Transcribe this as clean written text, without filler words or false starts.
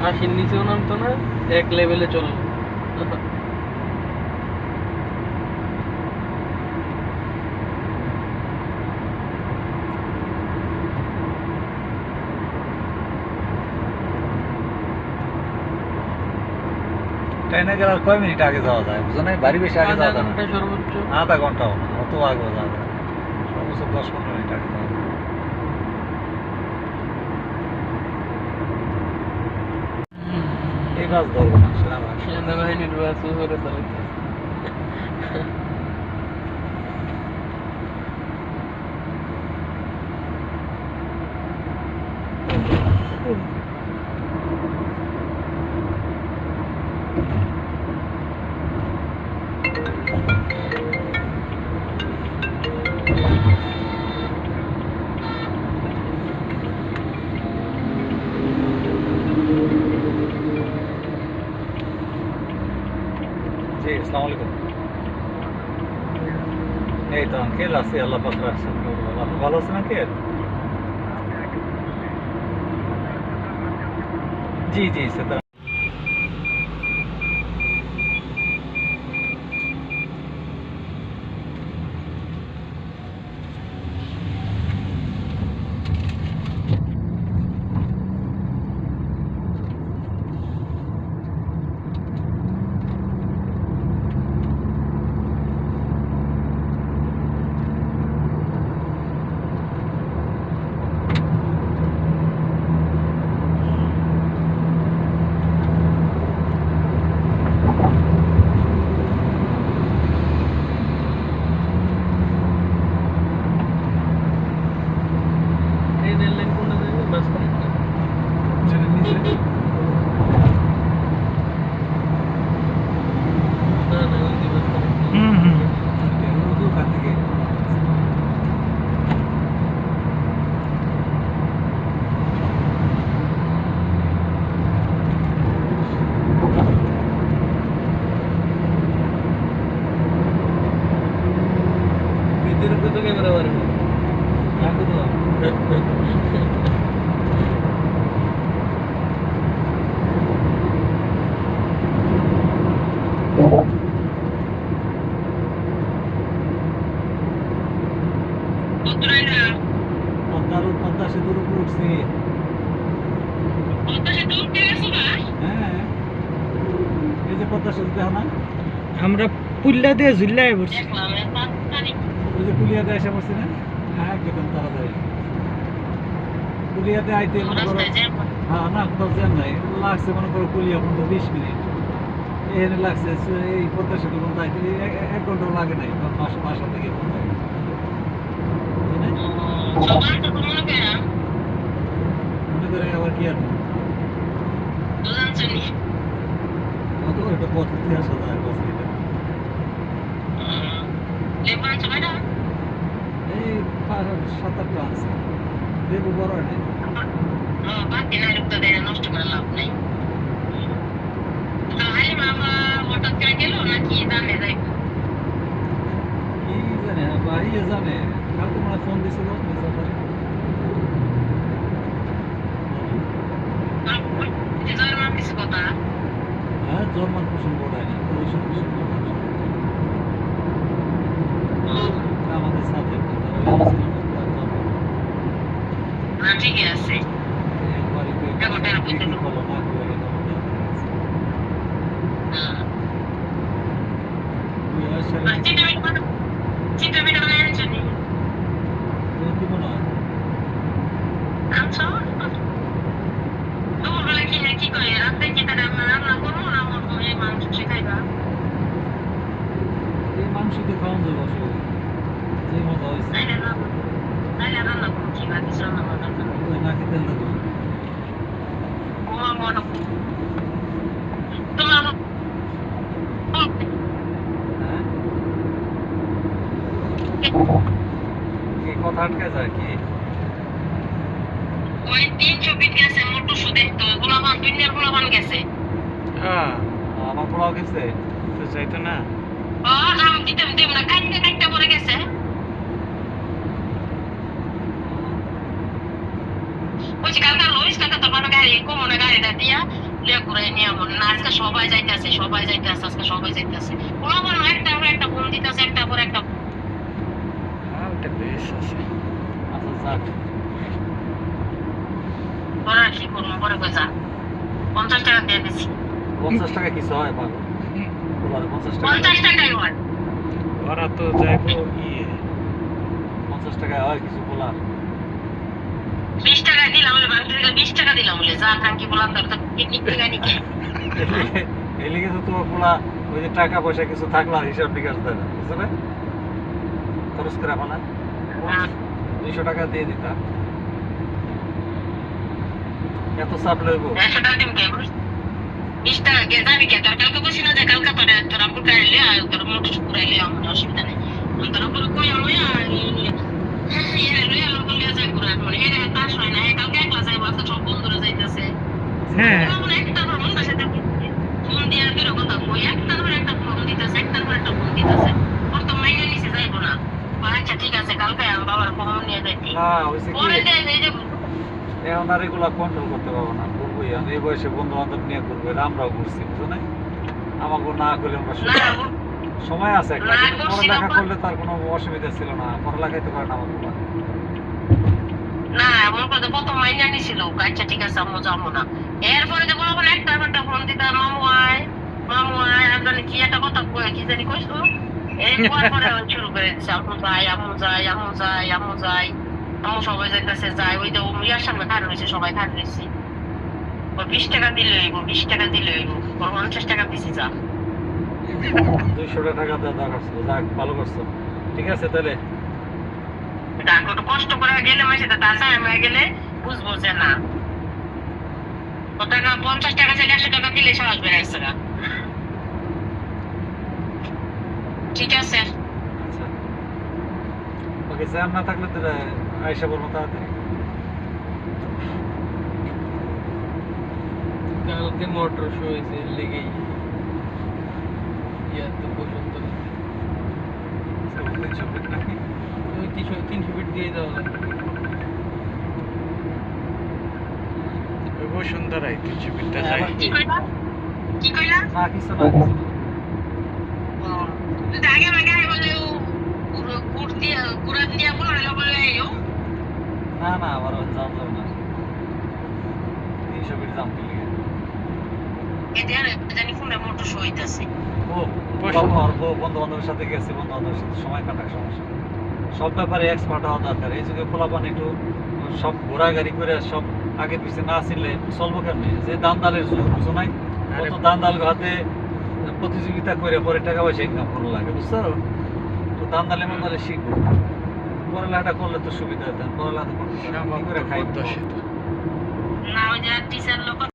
আশির নিচেও নামতো না, এক লেভেলে চললো। ট্রেনে গেলে কয় মিনিট আগে যাওয়া যায় বুঝো না? বাড়ি বেশি আগে যাওয়া যায় না, সর্বোচ্চ আধা ঘন্টাও না, অত আগে যাওয়া যায়, সর্বোচ্চ 10-15 মিনিট আগে যাওয়া যায়। এই বাস ধরবো না, সেনাবাহিনীর বাস উপরে চালাইতে। জি, আসসালামু আলাইকুম। এই তো আঙ্কেল আছি, আল্লাহ পাক রাখছেন। আপনি ভালো আছেন আঙ্কেল? জি জি সেটা। এই রেল লাইন কোনটা যাবে? বাস কোনটা? ট্রেনের নিচে না না, ওই যে বাস কোনটা। ওখান থেকে ভিতরে কত ক্যামেরা মারে না? রাখো তো। পদ্মা সেতুর উপর উঠছি। হ্যাঁ, এই যে পদ্মা সেতু দেখো না, আমরা পুল্লা দিয়ে ঝুল্লায় পড়ছি। ওই যে পুলিয়াতে এসে পড়ছি না, হ্যাঁ একদম তাড়াতাড়ি পুলিয়াতে আইতে মনে করো, হ্যাঁ না কোথাও জ্যাম নাই, লাগছে মনে করো পুলিয়া পর্যন্ত 20 মিনিট, এখানে লাগছে এই পদ্মা সেতু পর্যন্ত আইতে 1 ঘন্টাও লাগে নাই, বাসা থেকে পর্যন্ত মনে করে আবার কি আর অত একটা পথ দিয়ে আসা যায় বাস এটা। এই 7-8টা আছে, লেবু বড় নেই। কি জানে ভাইয়া জানে, কালকে মনে হয় ফোন দিছিল মেসাফারে। হ্যাঁ জন্মান পোষণ বোর্ডায় না, ওইসব কিছু কথা না। এটা আমাদের সাবজেক্ট না, ওই আলোচনা করতে আর যাবো না। ঠিকই আছে। এই বাড়িতে কি কি হলো না কি হলো এটা আমাদের জানা আছে। তুই আসলে তোর কি মনে হয়? এই মাংস তো খাওয়ান যাবে অসুবিধা, যে মজা হয়েছে ওই নাকি তেল দেবো। হ্যাঁ কি কথা আটকে যায় কি? হ্যাঁ, আমার পোলাও গেছে তো যাইতো না। আমি দিতে দেব না, কাটতে কাটতে পড়ে গেছে। বলছি কালকে লইস কাকা তোর বাবা গাড়ি কমনে গাড়িটা দিয়া লিয়ে করে নিয়ে আমন না, আজকে সবাই যাইতেছে আজকে সবাই যাইতেছে। ওরা বলো একটা পর একটা ফোন দিতেছে, একটা পর একটা। ওটা বেশ আছে। আচ্ছা যাক, তোরা কি করবো পরে কইসা 50 টাকা দিয়ে দিছি। 50 টাকা কিছু হয় পাগল? বলার 50 টাকা 50 টাকাই হয়। ওরা তো যাইবো ইয়ে 50 টাকায় হয় কিছু বলার? 20 টাকা দিলাম বলে বাকি থেকে 20 টাকা দিলাম বলে যা কাঙ্কি বললাম তার তো কিডনি কিনা নিকে। এলিগে তো তোমার পোলা ওই যে টাকা পয়সা কিছু থাকলো আর হিসাব নিকাশ দেয় না, বুঝছো না? খরচ করে ফেলা 200 টাকা দিয়ে দিতা, এত চাপ লইব? 100 টাকা দিম কে 20 টাকা কে যাবি কে? তোর কালকে বসি না যে কালকে তোর আব্বু কাইলে আর তোর মোটর কুড়াইলে আমার অসুবিধা নেই। তোর আব্বু কই লইয়া ইয়ে লইয়া লোক লইয়া যায় ঘুরা মানে এটা তাস হয় না, কালকে একলা যাইবো, আজকে সব বন্ধুরা যাইতেছে। হ্যাঁ একটা বন্ধুর সাথে ফোন দিয়ে বেরো কথা কই, একটার পর একটা ফোন দিতেছে, একটার পর একটা ফোন দিতেছে। ওর তো মাইনে নিচে যাইবো না। আচ্ছা ঠিক আছে কালকে আমি বাবার ফোন নিয়ে যাইতি না হইছে পরে কি, এই যে এখন আর এগুলা কন্ট্রোল করতে পারবো না, করবোই আমি এই বয়সে বন্ধু বান্ধব নিয়ে করবো, এটা আমরাও করছি, বুঝছো না? আমাকে না করলে আমরা না সময় আছে একটা, না, কিন্তু করছি পড়ালেখা না। করলে তার কোনো অসুবিধা ছিল না, পড়ালেখাই তো করে না আমার পোলা। না এমন কথা কত মাইনা নিছিল। আচ্ছা ঠিক আছে আম্মু যাবো না। এরপরে যে বলবো একটার পর একটা ফোন দিতে মামু আয় আর জানি কি একটা কথা কয়ে কি জানি কইছো, এই পরে শুরু করে দিচ্ছে আম্মু যাই আম্মু সবাই যাইতেছে যাই, ওই যে ইয়ার সামনে খান রয়েছে, সবাই খান রয়েছে। ওর 20 টাকা দিলে হইব, 20 টাকা দিলে হইব, ওর 50 টাকা দিছি যা। 200 টাকা দেওয়া দরকার ছিল, যাক ভালো করছো। ঠিক আছে তাহলে, দেখো একটু কষ্ট করে গেলে মাসে তো তাছাড়া আমি গেলে বুঝবো যে না ও টাকা 50 টাকা থেকে 100 টাকা দিলে সাহস বেড়ে আসছে না। ঠিক আছে আচ্ছা ওকে, জ্যাম না থাকলে তো আইসা বলবো তাড়াতাড়ি। কালকে মোটর শো হয়েছে লেগেই ইয়ার তো পর্যন্ত 300 ফিট নাকি? ওই 300 ফিট দিয়ে দেওয়া লাগবে। বসুন্ধরায় 300 ফিটটা হ্যাঁ, যায়। আবার কি কইলা কি কইলা? না কিছু না, কিছু না। তুই আগে আগে বলে কুড়ান দিয়া বলে বলে না না আমার জাম যাবে না, 300 ফিট জাম দিলে এদের জানি কোনটা মোটর শো হইতাছে। ও বন্ধু বান্ধবের সাথে গেছে, বন্ধু বান্ধবের সাথে সময় কাটার সমস্যা, সব ব্যাপারে এক্সপার্ট হওয়া দরকার। এই যুগে পোলাপান একটু সব ঘোরাগাড়ি করে সব আগে পিছিয়ে না আসলে চলবো কেমনি? যে দান্দালের যুগ, বুঝো নাই? কত দান্দাল হাতে প্রতিযোগিতা করে পরে টাকা পয়সা ইনকাম করা লাগে, বুঝছো? তো দান্দালে মান্দালে শিখবো, পড়ালেখাটা করলে তো সুবিধা হতো, পড়ালেখা করতে কি করে খাই? না ওই যে টিচার লোক